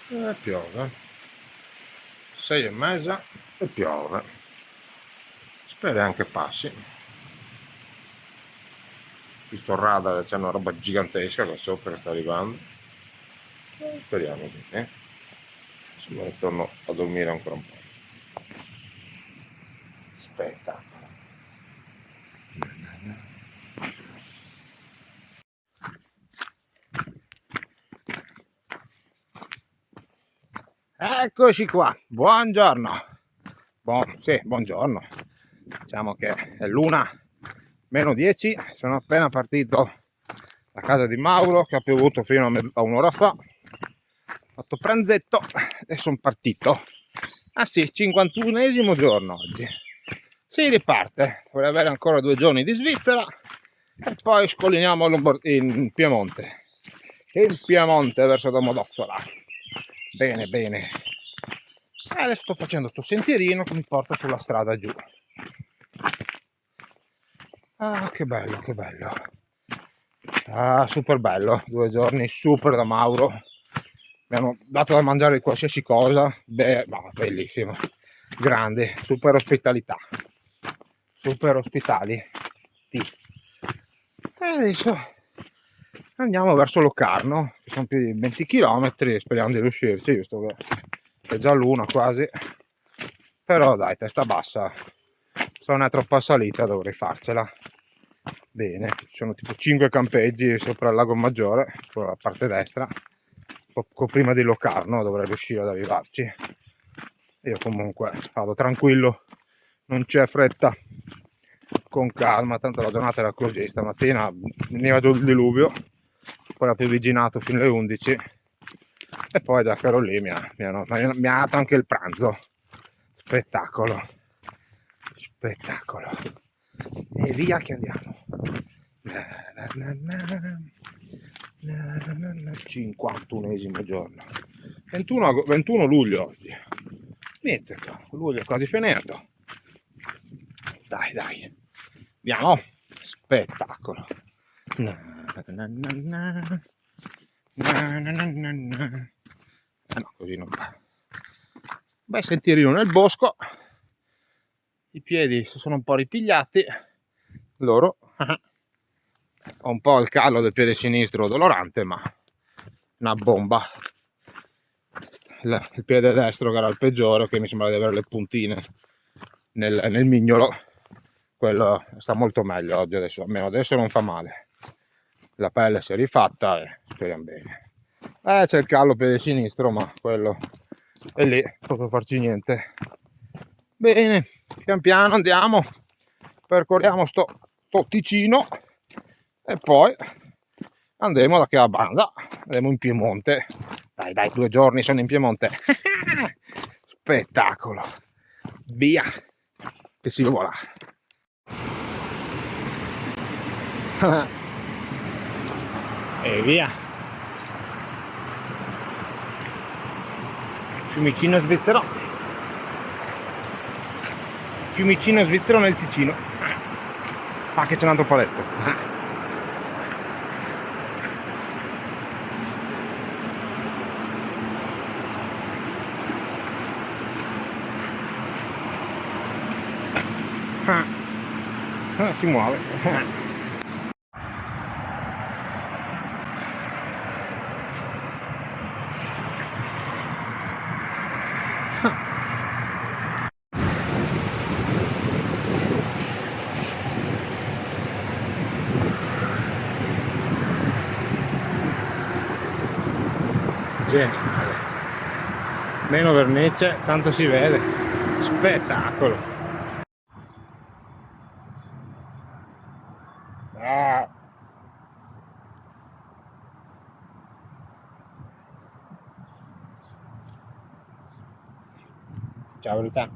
Piove. 6:30 e piove. Spero anche passi. Visto il radar, c'è una roba gigantesca qua sopra che sta arrivando. Speriamo bene. Adesso torno a dormire ancora un po'. Aspetta. Eccoci qua, buongiorno. Sì, buongiorno. Diciamo che è l'1:10, sono appena partito da casa di Mauro che ha piovuto fino a un'ora fa. Ho fatto pranzetto e sono partito. Ah sì, 51esimo giorno oggi. Si riparte, vorrei avere ancora 2 giorni di Svizzera e poi scolliniamo in Piemonte. In Piemonte verso Domodossola. Bene, bene. Adesso sto facendo sto sentierino che mi porta sulla strada giù. Ah, che bello, che bello. Ah, super bello. 2 giorni super da Mauro. Mi hanno dato da mangiare qualsiasi cosa. Bellissimo. Grande, super ospitalità. Super ospitali. E adesso andiamo verso Locarno, che sono più di 20 km, speriamo di riuscirci, visto che è già l'una quasi. Però dai, testa bassa, se non è troppa salita dovrei farcela. Bene, ci sono tipo 5 campeggi sopra il lago Maggiore, sulla parte destra, poco prima di Locarno dovrei riuscire ad arrivarci. Io comunque vado tranquillo, non c'è fretta, con calma, tanto la giornata era così, stamattina veniva giù il diluvio, poi ha pioviginato fino alle 11 e poi da che ero lì mi ha dato anche il pranzo. Spettacolo, spettacolo. E via che andiamo. 51esimo giorno, 21 luglio oggi. Inizia, luglio è quasi finito. Dai, andiamo. Spettacolo. No, così non va. Beh, sentirino nel bosco. I piedi si sono un po' ripigliati. Loro. Ho un po' il callo del piede sinistro dolorante, ma una bomba. Il piede destro che era il peggiore, che mi sembra di avere le puntine nel mignolo, quello sta molto meglio oggi, almeno adesso non fa male, la pelle si è rifatta e speriamo bene. C'è il callo piede sinistro, ma quello è lì, non posso farci niente. Bene, pian piano andiamo, percorriamo sto Ticino e poi andremo da che a banda, andremo in Piemonte. Dai, 2 giorni sono in Piemonte. Spettacolo. Via che si vola. E via. Fiumicino svizzero. Fiumicino svizzero nel Ticino. Ah, che c'è un altro paletto. Si muove. Geniale. Meno vernice, tanto si vede. Spettacolo. Ciao Luca.